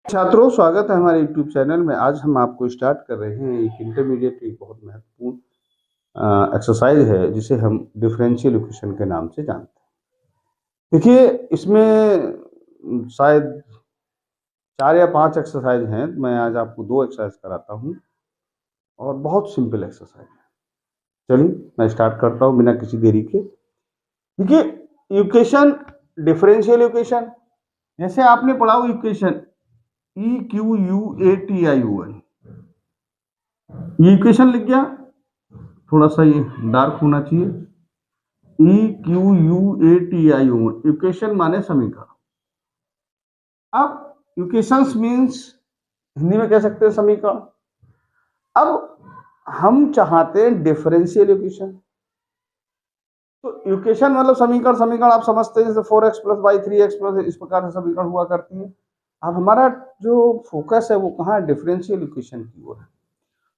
छात्रों, स्वागत है हमारे YouTube चैनल में। आज हम आपको स्टार्ट कर रहे हैं एक इंटरमीडिएट की बहुत महत्वपूर्ण एक्सरसाइज है जिसे हम डिफरेंशियल इक्वेशन के नाम से जानते हैं। देखिए, इसमें शायद 4 या 5 एक्सरसाइज हैं। मैं आज आपको 2 एक्सरसाइज कराता हूँ और बहुत सिंपल एक्सरसाइज है। चलिए मैं स्टार्ट करता हूँ बिना किसी देरी के। देखिए, इक्वेशन, डिफरेंशियल इक्वेशन, जैसे आपने पढ़ा हो इक्वेशन EQUATION, ये इक्वेशन लिख गया। थोड़ा सा ये डार्क होना चाहिए। EQUATION, इक्वेशन माने समीकरण। अब इक्वेशंस मीन्स हिंदी में कह सकते हैं समीकरण। अब हम चाहते हैं डिफरेंशियल इक्वेशन। तो इक्वेशन मतलब समीकरण। समीकरण आप समझते हैं, जैसे 4x + y 3x + इस प्रकार से समीकरण हुआ करती है। अब हमारा जो फोकस है वो कहाँ है? डिफरेंशियल इक्वेशन की ओर है।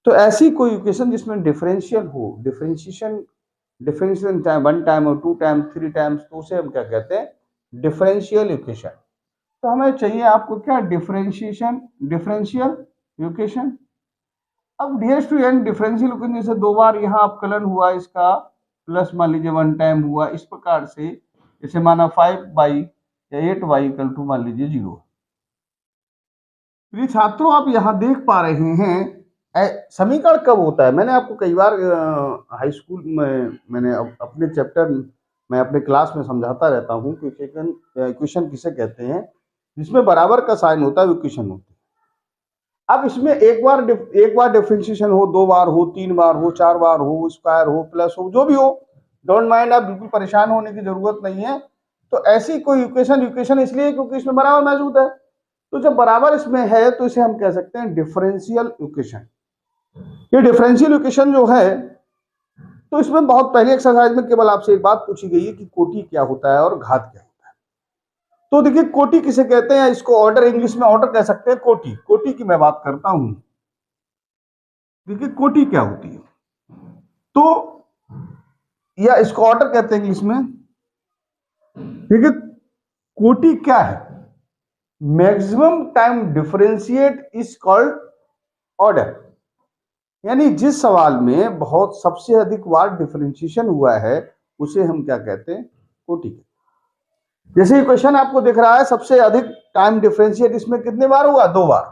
तो ऐसी कोई इक्वेशन जिसमें डिफरेंशियल हो, डिफरेंशिएशन टाइम 1 टाइम और 2 टाइम 3 टाइम्स, तो उसे हम क्या कहते हैं? Differential equation. तो हमें चाहिए आपको क्या? Differential equation. अब ds to n differential equation, जैसे 2 बार यहाँ अपकलन हुआ इसका, प्लस मान लीजिए 1 टाइम हुआ, इस प्रकार से जैसे माना 5y या 8y = मान लीजिए 0। प्रिय छात्रों, आप यहाँ देख पा रहे हैं समीकरण कब होता है। मैंने आपको कई बार हाई स्कूल में मैंने अपने चैप्टर में अपने क्लास में समझाता रहता हूँ कि इक्वेशन किसे कहते हैं, जिसमें बराबर का साइन होता है, इक्वेशन होती है। अब इसमें एक बार डिफरेंशिएशन हो, 2 बार हो, 3 बार हो, 4 बार हो, स्क्वायर हो, प्लस हो, जो भी हो, डोंट माइंड, आप बिल्कुल परेशान होने की जरूरत नहीं है। तो ऐसी कोई इक्वेशन इसलिए क्योंकि इसमें बराबर मौजूद है। तो जब बराबर इसमें है तो इसे हम कह सकते हैं डिफरेंशियल इक्वेशन। ये डिफरेंशियल इक्वेशन जो है, तो इसमें बहुत पहले एक्सरसाइज में केवल आपसे एक बात पूछी गई है कि कोटि क्या होता है और घात क्या होता है। तो देखिए, कोटि किसे कहते हैं? इसको ऑर्डर, इंग्लिश में ऑर्डर कह सकते हैं। कोटि की मैं बात करता हूं। देखिए, कोटि क्या होती है, तो या इसको ऑर्डर कहते हैं इंग्लिश में। देखिए, कोटि क्या है? Maximum time differentiate is called order. यानी जिस सवाल में बहुत सबसे अधिक बार डिफरेंशिएशन हुआ है उसे हम क्या कहते हैं? कोटि। जैसे क्वेश्चन आपको दिख रहा है, सबसे अधिक टाइम डिफरेंशिएट इसमें कितने बार हुआ? 2 बार।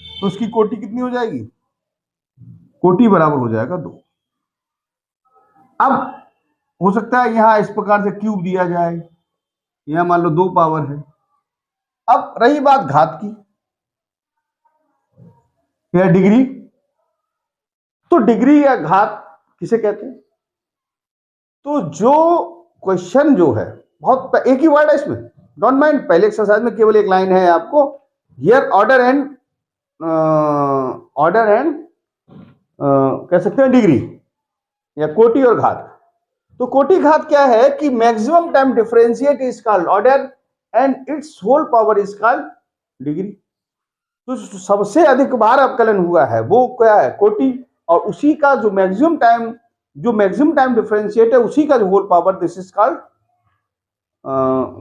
तो उसकी कोटि कितनी हो जाएगी? कोटि बराबर हो जाएगा 2। अब हो सकता है यहां इस प्रकार से क्यूब दिया जाए, यहां मान लो 2 पावर है। अब रही बात घात की या डिग्री, तो डिग्री या घात किसे कहते हैं? तो जो क्वेश्चन जो है, बहुत एक ही वर्ड है इसमें, डोंट माइंड। पहले एक्सरसाइज में केवल एक लाइन है आपको, हियर ऑर्डर एंड कह सकते हैं डिग्री या कोटि और घात। तो कोटि घात क्या है कि maximum time differentiate is called order and its whole power is called degree. तो सबसे अधिक बार अपकलन हुआ है वो क्या है? कोटि। और उसी का जो मैक्सिमम टाइम डिफरेंशिएट है, उसी का जो whole power, this is called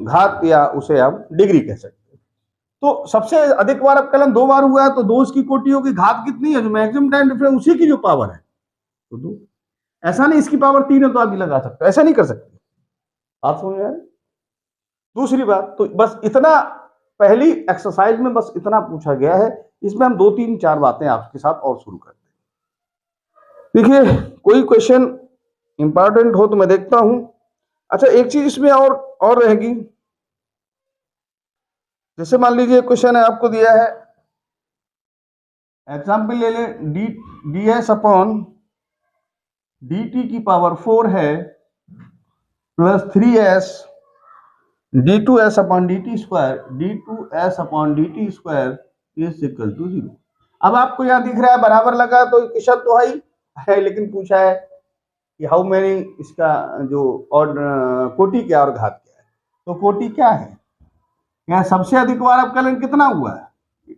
घात, या उसे हम डिग्री कह सकते हैं। तो सबसे अधिक बार अपकलन 2 बार हुआ है, तो 2 की कोटि होगी। घात कितनी है? जो मैक्सिमम टाइम डिफरेंस, उसी की जो पावर है, तो 2। ऐसा नहीं इसकी पावर 3 है तो आप भी लगा सकते हो, ऐसा नहीं कर सकते। आप समझ रहे हैं? दूसरी बात, तो बस इतना पहली एक्सरसाइज में बस इतना पूछा गया है। इसमें हम 2 3 4 बातें आपके साथ और शुरू करते हैं। देखिए, कोई क्वेश्चन इंपॉर्टेंट हो तो मैं देखता हूं। अच्छा, एक चीज इसमें और रहेगी। जैसे मान लीजिए क्वेश्चन है, आपको दिया है, एग्जाम्पल ले ले, ds/dt की पावर 4 है plus 3s d2s/dt² is equal to 0। अब आपको यहां दिख रहा है बराबर लगा, तो इक्वेशन तो है, लेकिन पूछा है कि हाउ मेनी, इसका जो और कोटि क्या और घात क्या है। तो कोटि क्या है? यहाँ सबसे अधिक बार अपकलन कितना हुआ है?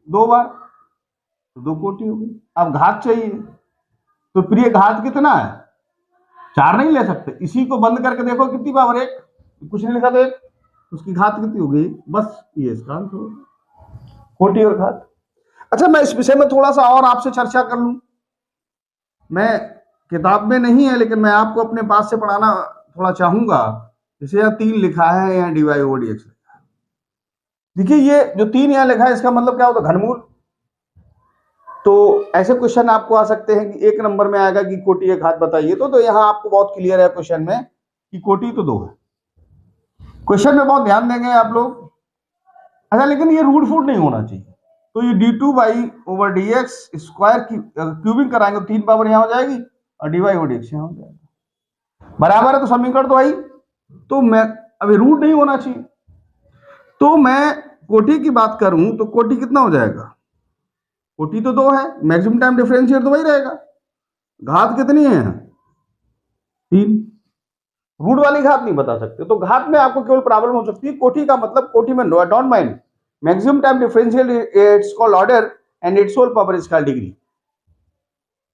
2 बार, तो 2 कोटि हो गई। अब घात चाहिए, तो प्रिय घात कितना है? 4 नहीं ले सकते, इसी को बंद करके देखो कितनी पावर 1, कुछ नहीं लिखा तो 1, उसकी घात कितनी हो गई? बस ये इसका आंसर, कोटि और घात। अच्छा, मैं इस विषय में थोड़ा सा और आपसे चर्चा कर लूं। मैं किताब में नहीं है, लेकिन मैं आपको अपने पास से पढ़ाना थोड़ा चाहूंगा। जैसे यहाँ 3 लिखा है, यहाँ dy over dx लिखा है। देखिए, ये जो 3 यहाँ लिखा है, इसका मतलब क्या होता है? घनमूल। तो ऐसे क्वेश्चन आपको आ सकते हैं कि 1 नंबर में आएगा कि कोटि एक घात बताइए, तो यहाँ आपको बहुत क्लियर है क्वेश्चन में कि कोटि तो 2 है। क्वेश्चन में बहुत ध्यान देंगे आप लोग। अच्छा, लेकिन ये रूट फूट नहीं होना चाहिए। तो ये d2/dx स्क्वायर की क्यूबिंग कराएंगे तो 3 पावर यहाँ हो जाएगी और dy over dx यहाँ हो जाएगा। बराबर है, तो समीकरण तो आई। तो मैं अभी रूट नहीं होना चाहिए। तो मैं कोटि की बात करूं तो कोटि कितना हो जाएगा? कोटि तो 2 है, मैक्सिमम टाइम डिफरेंशिएट तो वही रहेगा। घात कितनी है? 3। रूट वाली घात नहीं बता सकते। तो घात में आपको केवल प्रॉब्लम हो सकती है। कोटि का मतलब, कोटि में don't mind, maximum time differential it's called order and its whole power is called degree.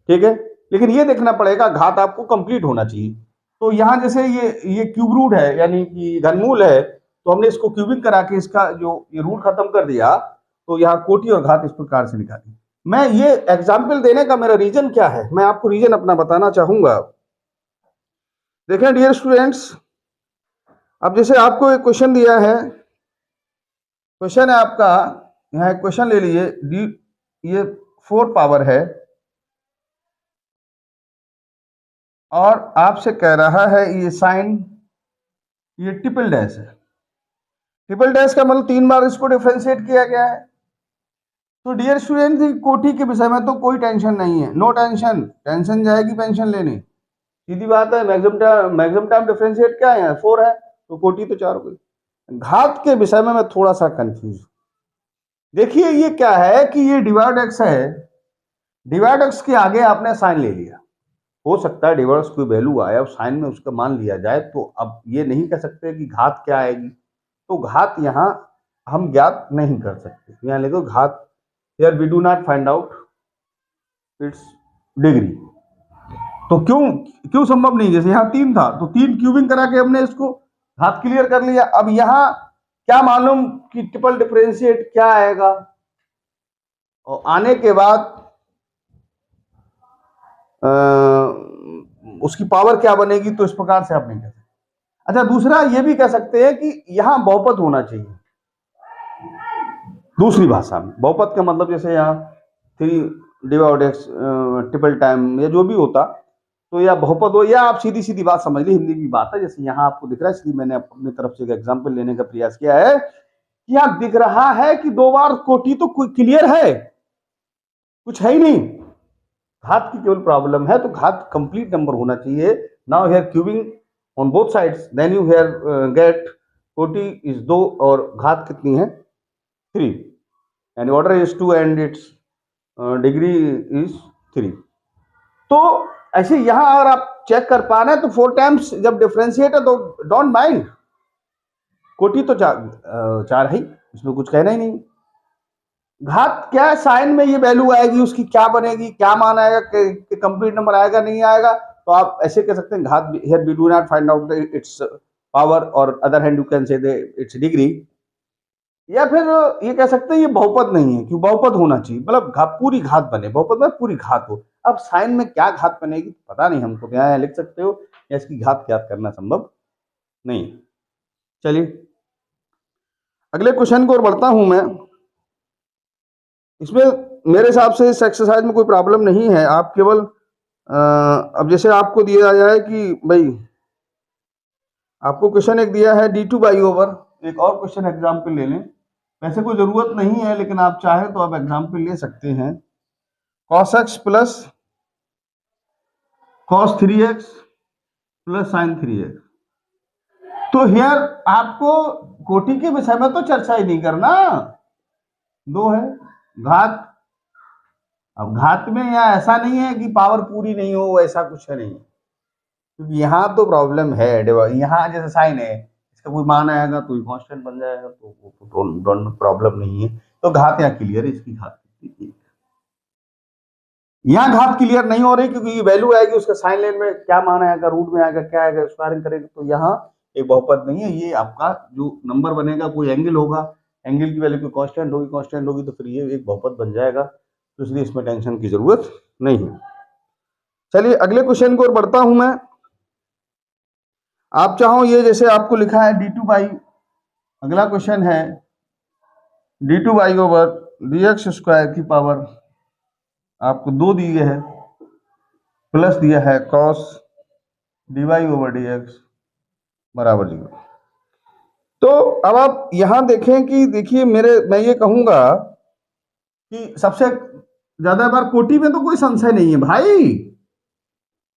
ठीक है, लेकिन ये देखना पड़ेगा घात आपको कंप्लीट होना चाहिए। तो यहां जैसे ये क्यूब रूट है, यानी कि घनमूल है, तो हमने इसको क्यूबिंग करा के इसका जो ये रूट खत्म कर दिया, तो यहाँ कोटि और घात इस प्रकार से निकाली। मैं ये एग्जाम्पल देने का मेरा रीजन क्या है, मैं आपको रीजन अपना बताना चाहूंगा। देखें डियर स्टूडेंट्स, अब जैसे आपको एक क्वेश्चन दिया है, क्वेश्चन है आपका, यहाँ एक क्वेश्चन ले लीजिए, डी ये 4 पावर है और आपसे कह रहा है ये साइन, ये ट्रिपल डैश है। ट्रिपल डैश का मतलब 3 बार इसको डिफरेंशिएट किया गया है। तो डियर स्टूडेंट, कोटि के विषय में तो कोई टेंशन नहीं है, नो टेंशन। टेंशन जाएगी पेंशन लेने, सीधी बात है। मैक्सिमम टाइम डिफरेंशिएट क्या है? 4 है, तो कोटि तो 4 हो गई। घात के विषय में मैं थोड़ा सा कंफ्यूज। देखिए ये क्या है कि ये डिवाइड एक्स है, डिवाइड एक्स के आगे आपने साइन ले लिया। हो सकता है डिवाइड एक्स कोई वैल्यू आया और साइन में उसका मान लिया जाए, तो अब ये नहीं कह सकते कि घात क्या आएगी। तो घात यहाँ हम ज्ञात नहीं कर सकते। यहाँ लिखो घात, here we do not find out its degree. तो क्यों संभव नहीं? जैसे यहाँ 3 था तो 3 क्यूबिंग करा के हमने इसको घात क्लियर कर लिया। अब यहाँ क्या मालूम कि ट्रिपल डिफरेंशिएट क्या आएगा, और आने के बाद उसकी पावर क्या बनेगी, तो इस प्रकार से आप नहीं कह सकते। अच्छा, दूसरा ये भी कह सकते हैं कि यहां बहुपद होना चाहिए। दूसरी भाषा में बहुपद का मतलब जैसे यहाँ 3 डिवाइड एक्स ट्रिपल टाइम या जो भी होता, तो या बहुपद हो, या आप सीधी सीधी बात समझ ली, हिंदी की बात है। जैसे यहाँ आपको दिख रहा है, इसलिए मैंने अपनी तरफ से एक एग्जाम्पल लेने का प्रयास किया है कि यहाँ दिख रहा है कि 2 बार कोटि तो क्लियर है, कुछ है ही नहीं। घात की केवल प्रॉब्लम है, तो घात कंप्लीट नंबर होना चाहिए। Now here cubing on both sides, then you here get कोटि इज 2 और घात कितनी है? 3, and order is 2 and its degree is 3। तो ऐसे यहां अगर आप चेक कर पा रहे हैं तो 4 टाइम्स जब डिफरेंशिएट है तो डोंट माइंड, कोटि तो 4 है, इसमें कुछ कहना ही नहीं। घात क्या है? साइन में ये वैल्यू आएगी, उसकी क्या बनेगी, क्या मान आएगा, कंप्लीट नंबर आएगा नहीं आएगा, तो आप ऐसे कह सकते हैं घात, here we do not find out its power, और other hand you can say its degree. या फिर ये कह सकते हैं ये बहुपद नहीं है, क्यों? बहुपद होना चाहिए, मतलब पूरी घात बने, बहुपद में पूरी घात हो। अब साइन में क्या घात बनेगी पता नहीं हमको, क्या लिख सकते हो, या इसकी घात ज्ञात करना संभव नहीं। चलिए अगले क्वेश्चन को और बढ़ता हूं मैं। इसमें मेरे हिसाब से इस एक्सरसाइज में कोई प्रॉब्लम नहीं है। आप केवल अब जैसे आपको दिया जाए कि भाई आपको क्वेश्चन एक दिया है d2/, एक और क्वेश्चन एग्जाम्पल ले लें। वैसे कोई जरूरत नहीं है, लेकिन आप चाहे तो आप एग्जाम्पल ले सकते हैं। cos x plus cos 3x plus sin 3x। तो हियर आपको कोटि के विषय में तो चर्चा ही नहीं करना, 2 है घात। अब घात में यहाँ ऐसा नहीं है कि पावर पूरी नहीं हो, ऐसा कुछ है नहीं, क्योंकि यहाँ तो प्रॉब्लम है। यहाँ जैसे साइन है, इसका कोई मान आएगा तो कांस्टेंट बन जाएगा, तो प्रॉब्लम नहीं है। तो घात यहाँ क्लियर है, इसकी घात यहाँ घात क्लियर नहीं हो रही, क्योंकि ये वैल्यू आएगी, उसका साइन लेन में क्या मान आएगा, रूट में आएगा, क्या आएगा, स्क्वायरिंग करेगा, तो यहाँ एक बहुपद नहीं है। ये आपका जो नंबर बनेगा कोई एंगल होगा, एंगल की वैल्यू कोई कांस्टेंट होगी तो फिर ये एक बहुपद बन जाएगा, तो इसलिए इसमें टेंशन की जरूरत नहीं है। चलिए अगले क्वेश्चन की ओर बढ़ता हूं मैं। आप चाहो ये जैसे आपको लिखा है d2 बाई, अगला क्वेश्चन है d2 by over dx square की पावर आपको 2 दिए है, प्लस दिया है cos dy ओवर dx बराबर 0। तो अब आप यहां देखें कि देखिए मैं ये कहूंगा कि सबसे ज्यादा बार कोटि में तो कोई संशय नहीं है भाई,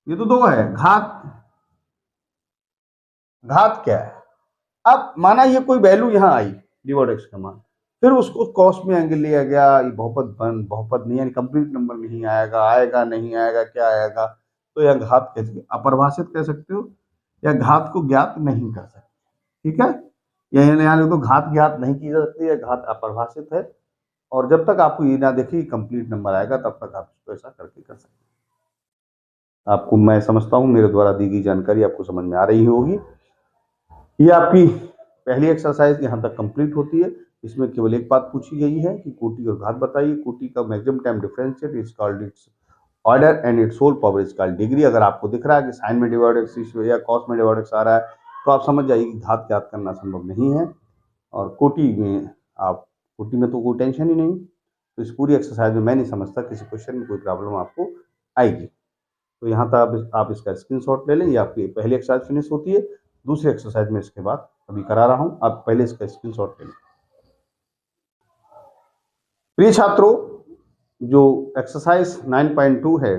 ये तो 2 है, घात क्या है। अब माना ये कोई वैल्यू यहाँ आई डिवाइड एक्स का मान, फिर उसको कॉस में एंगल लिया गया, ये बहुपद नहीं, यानी कंप्लीट नंबर नहीं आएगा नहीं आएगा, क्या आएगा, तो यह घात कैसे अपरिभाषित कह सकते हो, या घात को ज्ञात नहीं कर सकते। ठीक है, यानी तो घात ज्ञात नहीं की जा सकती है, घात अपरिभाषित है, और जब तक आपको ये ना देखे कंप्लीट नंबर आएगा तब तक आप इसको ऐसा करके कर सकते हैं। आपको मैं समझता हूँ मेरे द्वारा दी गई जानकारी आपको समझ में आ रही होगी। ये आपकी पहली एक्सरसाइज यहाँ तक कंप्लीट होती है। इसमें केवल एक बात पूछी गई है कि कोटि और घात बताइए। कोटि का maximum time differentiate is called its order and its whole power is called degree. अगर आपको दिख रहा है कि साइन में डिवाइड एक्स या कॉस में डिवाइड एक्स आ रहा है तो आप समझ जाइए कि घात ज्ञात करना संभव नहीं है, और कोटि में तो कोई टेंशन ही नहीं। तो इस पूरी एक्सरसाइज में मैं नहीं समझता किसी क्वेश्चन में कोई प्रॉब्लम आपको आएगी। तो यहाँ तक आप इसका स्क्रीनशॉट ले लें। ये आपकी पहली एक्सरसाइज फिनिश होती है। दूसरी एक्सरसाइज में इसके बाद अभी करा रहा हूँ, आप पहले इसका स्क्रीनशॉट ले लें। प्रिय छात्रों, जो एक्सरसाइज 9.2 है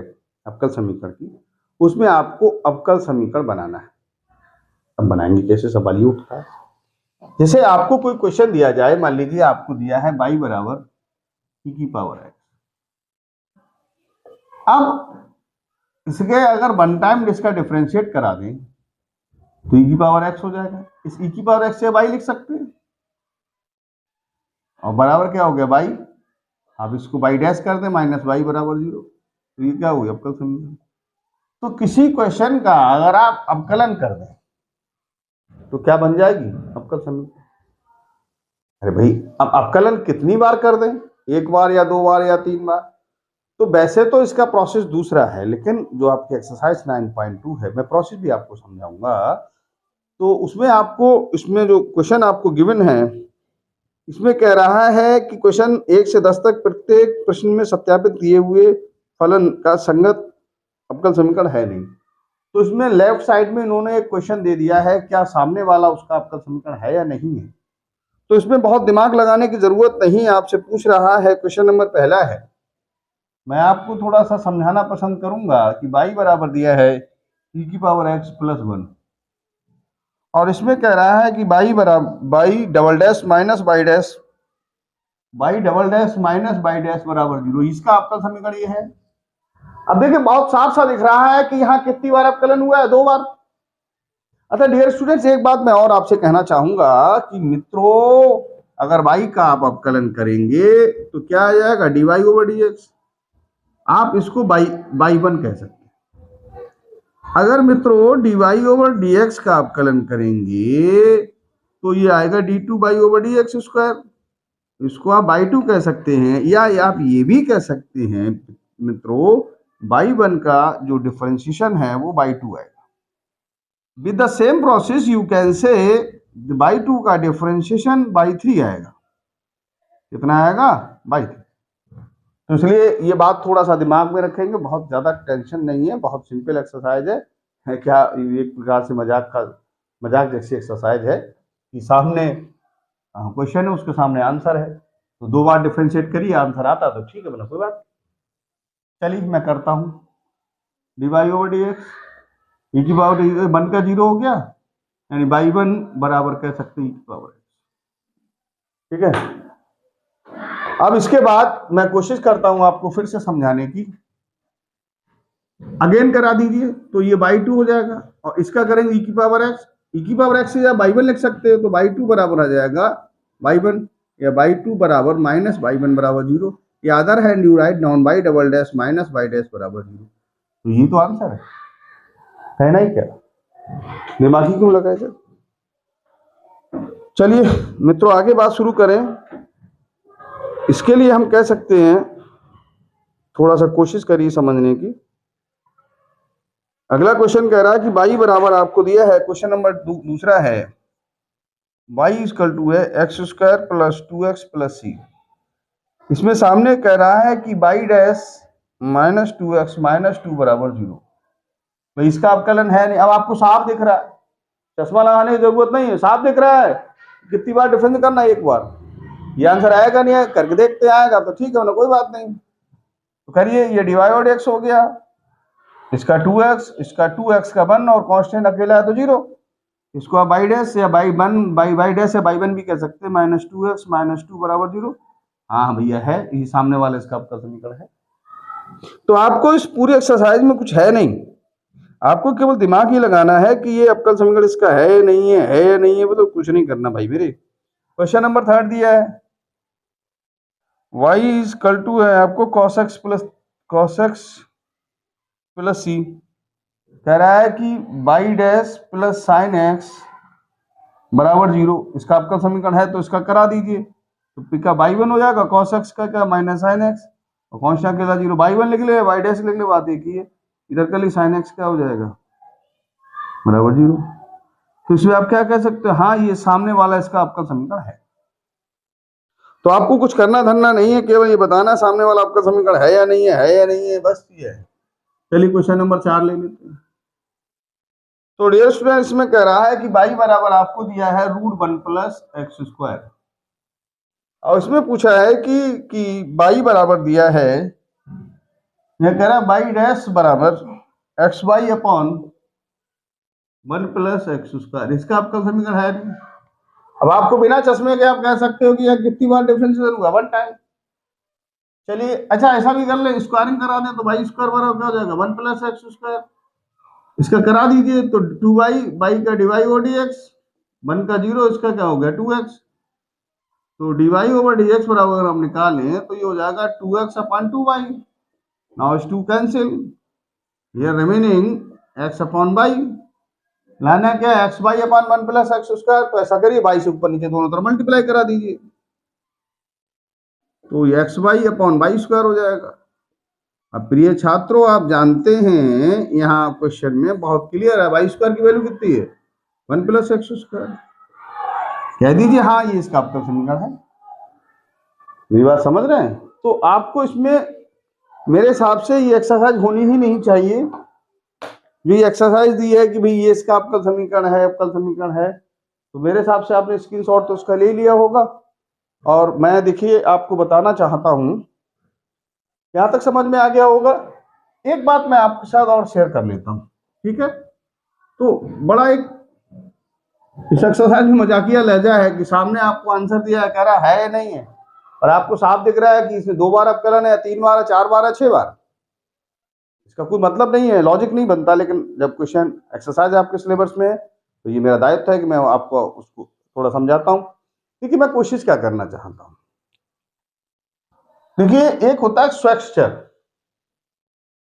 अवकल समीकरण की, उसमें आपको अवकल समीकरण बनाना है। अब बनाएंगे कैसे, सवाल ये उठता है। जैसे आपको कोई क्वेश्चन दिया जाए, मान लीजिए आपको दिया है y बराबर e की पावर x। अब इसके अगर वन टाइम इसका डिफरेंशिएट करा दें तो e की पावर x हो जाएगा। इस e की पावर x से y लिख सकते हैं, और बराबर क्या हो गया y, आप इसको y डैश कर दें माइनस y बराबर 0, तो ये क्या हो गया अवकल समीकरण। तो किसी क्वेश्चन का अगर आप अवकलन कर दें तो क्या बन जाएगी अवकल समीकरण। अरे भाई, अब अवकलन कितनी बार कर दें, 1 बार या 2 बार या 3 बार, तो वैसे तो इसका प्रोसेस दूसरा है, लेकिन जो आपकी एक्सरसाइज 9.2 है, मैं प्रोसेस भी आपको समझाऊंगा। तो उसमें आपको, इसमें जो क्वेश्चन आपको गिवन है, इसमें कह रहा है कि क्वेश्चन 1 से 10 तक प्रत्येक प्रश्न में सत्यापित किए हुए फलन का संगत अवकल समीकरण है नहीं। तो इसमें लेफ्ट साइड में इन्होंने एक क्वेश्चन दे दिया है, क्या सामने वाला उसका अवकल समीकरण है या नहीं है। तो इसमें बहुत दिमाग लगाने की जरूरत नहीं, आपसे पूछ रहा है, क्वेश्चन नंबर पहला है। मैं आपको थोड़ा सा समझाना पसंद करूंगा कि y बराबर दिया है e की पावर x प्लस 1, और इसमें कह रहा है कि y बराबर y double dash minus y dash बराबर 0। इसका अवकल समीकरण ये है। अब देखिए बहुत साफ सा दिख रहा है कि यहाँ कितनी बार अवकलन हुआ है, 2 बार। अच्छा डियर स्टूडेंट्स, एक बात मैं और आपसे कहना चाहूंगा कि मित्रों, अगर y का आप अवकलन करेंगे तो क्या आ जाएगा dy ओवर dx। आप इसको बाई 1 कह सकते हैं। अगर मित्रों dy ओवर dx का अवकलन करेंगे तो ये आएगा d2 by over dx square. इसको आप बाई 2 कह सकते हैं, या आप ये भी कह सकते हैं मित्रों, बाई 1 का जो डिफरेंशिएशन है वो बाई 2 आएगा। With the same process you can से बाई 2 का डिफरेंशिएशन बाई 3 आएगा। कितना आएगा, बाई 3। तो इसलिए ये बात थोड़ा सा दिमाग में रखेंगे, बहुत ज़्यादा टेंशन नहीं है, बहुत सिंपल एक्सरसाइज है क्या, एक प्रकार से मजाक जैसी एक्सरसाइज है कि सामने क्वेश्चन है, उसके सामने आंसर है, तो 2 बार डिफरेंशिएट करिए, आंसर आता तो ठीक है, बोला कोई बात। चलिए मैं करता हूँ, dy ओवर dx e की पावर 1 का 0 हो गया, यानी बाई 1 बराबर कह सकते हैं e की पावर x। ठीक है, अब इसके बाद मैं कोशिश करता हूं आपको फिर से समझाने की। अगेन करा दीजिए, तो ये बाई 2 हो जाएगा, और इसका करेंगे e की पावर x से या बाई 1 लिख सकते हैं, तो बाई 2 बराबर आ जाएगा बाई 1, या बाई 2 बराबर माइनस बाई 1 बराबर 0, या other hand you write down by double dash minus by dash बराबर 0। तो ये तो आंसर है ना ही क्या, दिमागी क्यों लगाए सर। चलिए मित्रों, आगे बात शुरू करें। इसके लिए हम कह सकते हैं, थोड़ा सा कोशिश करिए समझने की। अगला क्वेश्चन कह रहा है कि y बराबर आपको दिया है, क्वेश्चन नंबर दूसरा है, y इक्वल टू है x square plus 2x plus C. इसमें सामने कह रहा है कि y dash minus 2x minus 2 बराबर 0। भाई इसका अवकलन है नहीं। अब आपको साफ दिख रहा है, चश्मा लगाने की जरूरत नहीं है, साफ दिख रहा है। कितनी बार डिफरेंस करना है? एक बार। ये आंसर आएगा नहीं है, करके देखते आएगा तो ठीक है ना, कोई बात नहीं। तो करिए, ये डी वाई और एक्स हो गया, इसका 2x, इसका 2x का 1 और कांस्टेंट अकेला है तो 0। इसको आप बाई डैश या बाई डैश या बाई 1 भी कह सकते हैं। माइनस 2x माइनस 2 बराबर 0। हाँ भैया है, ये सामने वाले इसका आपका समीकरण है। तो आपको इस पूरे एक्सरसाइज में कुछ है नहीं, आपको केवल दिमाग ही लगाना है कि ये अवकल समीकरण इसका है नहीं है या नहीं है, वो तो कुछ नहीं करना भाई मेरे। क्वेश्चन नंबर 3 दिया है, y इक्वल टू है आपको cos x प्लस सी। कह रहा है कि y dash plus sign x बराबर 0। इसका आपका समीकरण है तो इसका करा दीजिए। तो पी का y1 हो जाएगा, cos x का क्या माइनस साइन x, और कांस्टेंट अकेला 0। y1 लिख ले, y डैश लिख ले, बात एक ही है। इधर कर ली साइन x क्या हो जाएगा बराबर 0। तो इसमें आप क्या कह सकते हो? हाँ, ये सामने वाला इसका आपका समीकरण है। तो आपको कुछ करना धरना नहीं है, केवल ये बताना सामने वाला आपका समीकरण है या नहीं है या नहीं है, बस ये है। चलिए क्वेश्चन नंबर 4 ले लेते हैं। तो डियर स्टूडेंट, इसमें कह रहा है कि y बराबर आपको दिया है √1 प्लस एक्स स्क्वायर, और इसमें पूछा है कि y बराबर दिया है, यह कह रहा है y डैश बराबर x y upon 1 plus x square. इसका आपका समीकरण है नहीं। अब आपको बिना चश्मे के आप कह सकते हो कि यार कितनी बार डिफरेंशियल हुआ, 1 टाइम। चलिए अच्छा, ऐसा भी कर ले, स्क्वायरिंग करा दें तो y स्क्वायर बराबर क्या हो जाएगा 1 प्लस एक्स स्क्वायर। इसका करा दीजिए तो 2y का dy और dx, 1 का 0, इसका क्या हो गया 2x। तो dy ओवर dx बराबर अगर हम निकालें तो ये हो जाएगा 2x अपॉन 2y। नाउ इस 2 cancel, here remaining x upon y। लाना क्या है, x y upon 1 plus x square. तो ऐसा करिए, y से ऊपर नीचे दोनों तरफ मल्टीप्लाई करा दीजिए, तो ये x y upon y square हो जाएगा। अब प्रिय छात्रों, आप जानते हैं यहाँ क्वेश्चन में बहुत क्लियर है, वाई स्क्वायर की वैल्यू कितनी है 1 प्लस एक्स स्क्वायर। कह दीजिए हाँ, ये इसका आपका समीकरण है। मेरी बात समझ रहे हैं? तो आपको इसमें मेरे हिसाब से ये एक्सरसाइज होनी ही नहीं चाहिए। जो ये एक्सरसाइज दी है कि भाई ये इसका आपका समीकरण है, आपका समीकरण है, तो मेरे हिसाब से आपने स्क्रीनशॉट तो उसका ले लिया होगा। और मैं देखिए आपको बताना चाहता हूं, यहां तक समझ में आ गया होगा। एक बात मैं आपके साथ और शेयर कर लेता हूं, ठीक है? तो बड़ा एक इस एक्सरसाइज में मजाकिया लहजा है कि सामने आपको आंसर दिया है, कह रहा है या नहीं है, और आपको साफ दिख रहा है कि इसमें 2 बार अवकलन है, 3 बार है, 4 बार है, 6 बार। इसका कोई मतलब नहीं है, लॉजिक नहीं बनता। लेकिन जब क्वेश्चन एक्सरसाइज आपके सिलेबस में है तो ये मेरा दायित्व है कि मैं आपको उसको थोड़ा समझाता हूं। देखिए मैं कोशिश क्या करना चाहता हूं, देखिए एक होता है स्ट्रक्चर।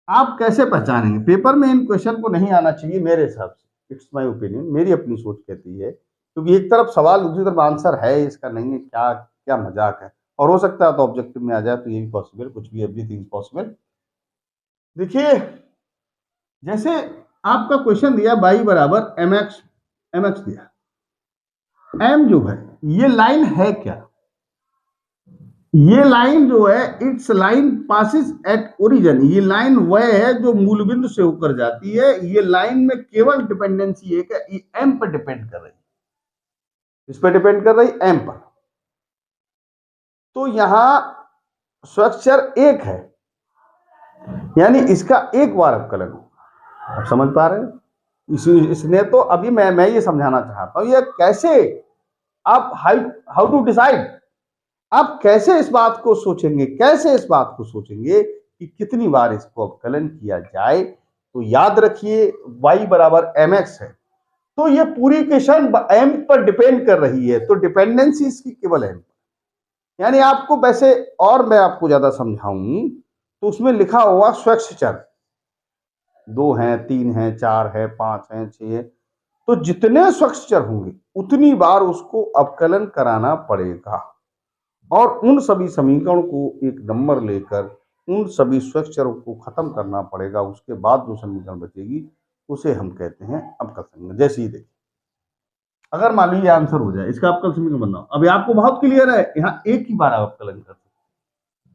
आप कैसे पहचानेंगे? पेपर में इन क्वेश्चन को नहीं आना चाहिए मेरे हिसाब से, इट्स माय ओपिनियन, मेरी अपनी सोच कहती है। क्योंकि एक तरफ सवाल दूसरी तरफ आंसर है, इसका नहीं है, क्या क्या मजाक है। और हो सकता है तो ऑब्जेक्टिव में आ जाए, तो ये भी पॉसिबल, कुछ भी, एवरीथिंग पॉसिबल। देखिए जैसे आपका क्वेश्चन दिया y बराबर mx दिया, m जो है ये लाइन है क्या? ये लाइन जो है, it's line passes at origin. ये लाइन वह है जो मूल बिंदु से होकर जाती है। ये लाइन में केवल डिपेंडेंसी एक है, ये m पर डिपेंड कर रही है। इस पर डिपेंड कर रही m पर। तो यहां स्ट्रक्चर एक है, यानी इसका एक बार अवकलन होगा। आप समझ पा रहे हैं? इसने तो अभी मैं ये समझाना चाहता हूं, ये कैसे आप हाउ टू डिसाइड, आप कैसे इस बात को सोचेंगे, कैसे इस बात को सोचेंगे कि कितनी बार इसको अवकलन किया जाए। तो याद रखिए y बराबर mx है, तो ये पूरी इक्वेशन m पर डिपेंड कर रही है, तो डिपेंडेंसी इसकी केवल m पर। यानी आपको वैसे, और मैं आपको ज्यादा समझाऊं तो उसमें लिखा हुआ स्वच्छ चर 2 हैं, 3 हैं, 4 है, 5 हैं, 6 है, तो जितने स्वेक्षर होंगे उतनी बार उसको अवकलन कराना पड़ेगा और उन सभी समीकरण को एक नंबर लेकर उन सभी स्वेक्षरों को खत्म करना पड़ेगा। उसके बाद जो समीकरण बचेगी उसे हम कहते हैं अवकल समीकरण। जैसे ही देखिए, अगर मान लीजिए आंसर हो जाए इसका अवकल समीकरण बनना हो, अभी आपको बहुत क्लियर है, यहाँ एक ही बार आप अवकलन कर सकते हैं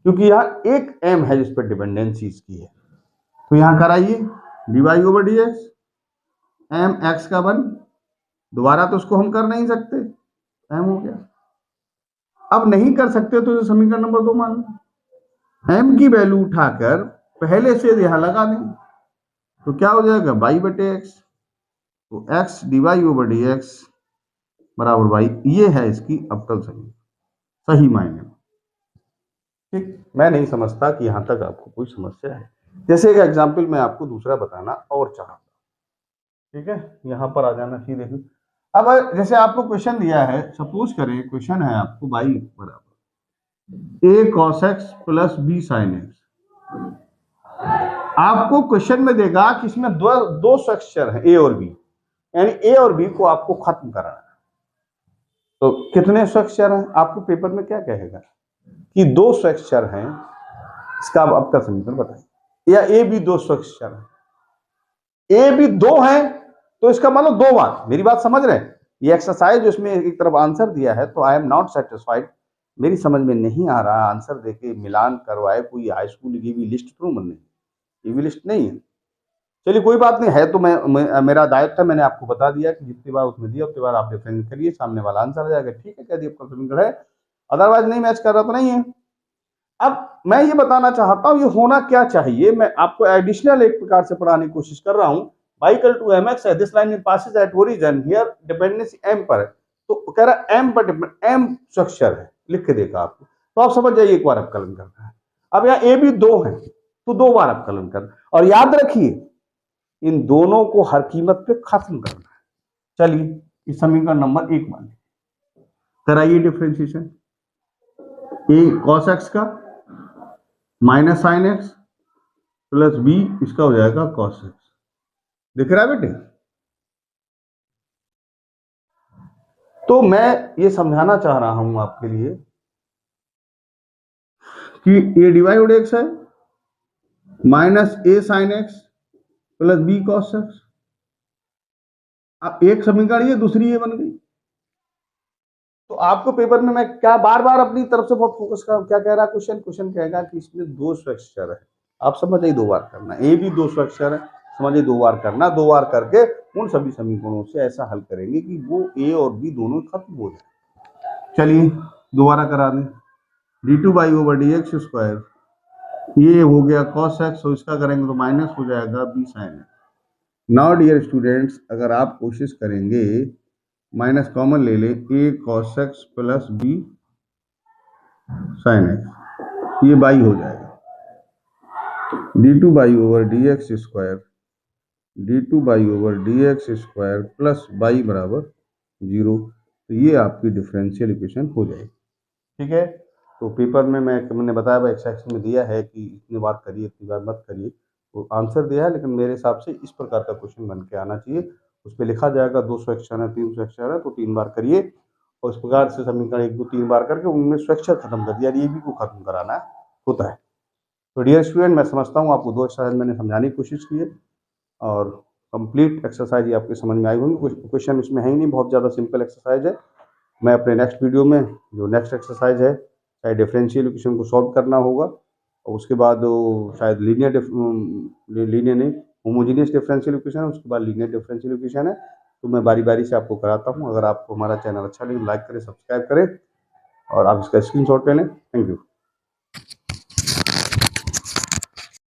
क्योंकि यहाँ एक m है जिस पर डिपेंडेंसी इसकी है। तो यहाँ कराइए dy over dx, m x का 1, दोबारा तो उसको हम कर नहीं सकते, m हो गया। अब नहीं कर सकते तो समीकरण नंबर 2 मान लो, m की वैल्यू उठाकर पहले से यहां लगा दें तो क्या हो जाएगा y बटे x, तो x dy ओवर dx बराबर y, ये है इसकी अवकल समीकरण सही मायने में। ठीक, मैं नहीं समझता कि यहां तक आपको कोई समस्या है। जैसे एक एग्जाम्पल मैं आपको दूसरा बताना और चाहता, ठीक है, यहां पर आ जाना सीधे। अब जैसे आपको क्वेश्चन दिया है, सपोज करें क्वेश्चन है आपको y बराबर a cos x plus b sin x। आपको क्वेश्चन में देगा कि इसमें दो स्ट्रक्चर है a और b, यानी a और b को आपको खत्म कराना है। तो कितने स्ट्रक्चर हैं? आपको पेपर में क्या कहेगा कि 2 स्ट्रक्चर हैं, इसका अब आपका समीकरण बताइए। या a b 2 स्ट्रक्चर है, a b 2 है तो इसका मतलब 2 बार। मेरी बात समझ रहे हैं? ये एक्सरसाइज उसमें एक तरफ आंसर दिया है तो आई एम नॉट सेटिस्फाइड, मेरी समझ में नहीं आ रहा, आंसर देके मिलान करवाए कोई हाई स्कूल की भी लिस्ट तो नहीं, ये भी लिस्ट नहीं है। चलिए कोई बात नहीं है, तो मेरा दायित्व था, मैंने आपको बता दिया कि जितनी बार उसमें दिया उतनी बार आप डिफरेंस करिए, सामने वाला आंसर आ जाएगा। ठीक है, कह दिया आपका समीकरण है, अदरवाइज नहीं मैच कर रहा तो नहीं है। अब मैं ये बताना चाहता हूं ये होना क्या चाहिए, मैं आपको एडिशनल एक प्रकार से पढ़ाने की कोशिश कर रहा हूं। y इक्वल टू mx है, this line passes at origin, here dependency m पर है, तो कह रहा m पर m स्ट्रक्चर है, लिख के देखा आपको, तो आप समझ जाइए एक बार अवकलन करना है। अब यहाँ a भी 2 है तो 2 बार अवकलन करना, और याद रखिए इन दोनों को हर कीमत पे खत्म करना है। चलिए इस समीकरण नंबर 1 मान कराइए डिफरेंशिएशन, a cos x का minus sine x plus b इसका हो जाएगा cos x। दिख रहा है बेटे? तो मैं ये समझाना चाह रहा हूं आपके लिए कि a डिवाइड x है minus a sine x plus b cos x। अब एक समीकरण ये, दूसरी ये बन गई। तो आपको पेपर में मैं क्या बार बार अपनी तरफ से बहुत फोकस कर, क्या कह रहा है क्वेश्चन कहेगा कि इसमें 2 स्ट्रक्चर है, आप समझ जाइए 2 बार करना, ए भी 2 स्ट्रक्चर है, समझिए 2 बार करना, 2 बार करके उन सभी समीकरणों से ऐसा हल करेंगे कि वो ए और बी दोनों खत्म हो जाए। चलिए दोबारा करा दें, d2 by over D x square, ये हो गया cos x, तो इसका करेंगे तो माइनस हो जाएगा b sin x। Now dear students, अगर आप कोशिश करेंगे माइनस कॉमन ले ले, a cos x plus b sin x, ये बाई हो जाएगा d2 by over D x square, d2 by over D x square plus by बराबर 0। तो ये आपकी डिफरेंशियल इक्वेशन हो जाएगी। ठीक है, तो पेपर में मैंने बताया भाई एक्सरसाइज में दिया है कि इतनी बार करिए इतनी बार मत करिए, तो आंसर दिया है, लेकिन मेरे हिसाब से इस प्रकार का क्वेश्चन बन के आना चाहिए। उस पर लिखा जाएगा 2 स्ट्रक्चर है 3 स्ट्रक्चर है तो 3 बार करिए, और इस प्रकार से समीकरण 1 2 3 बार करके उनमें स्ट्रक्चर खत्म कर दिया, ये भी को खत्म कराना होता है। तो डियर स्टूडेंट, मैं समझता हूँ आपको 2 एक्सरसाइज मैंने समझाने की कोशिश की है और कंप्लीट एक्सरसाइज ये आपके समझ में आई होंगी। क्वेश्चन इसमें है ही नहीं, बहुत ज़्यादा सिंपल एक्सरसाइज है। मैं अपने नेक्स्ट वीडियो में जो नेक्स्ट एक्सरसाइज है, चाहे डिफरेंशियल इक्वेशन को सॉल्व करना होगा, और उसके बाद शायद लीनियर नहीं होमोजीनियस डिफरेंशियल इक्वेशन है, उसके बाद लीनियर डिफरेंशियल इक्वेशन है, तो मैं बारी बारी से आपको कराता हूँ। अगर आपको हमारा चैनल अच्छा लगे लाइक करें, सब्सक्राइब करें, और आप इसका स्क्रीनशॉट ले लें। Thank you.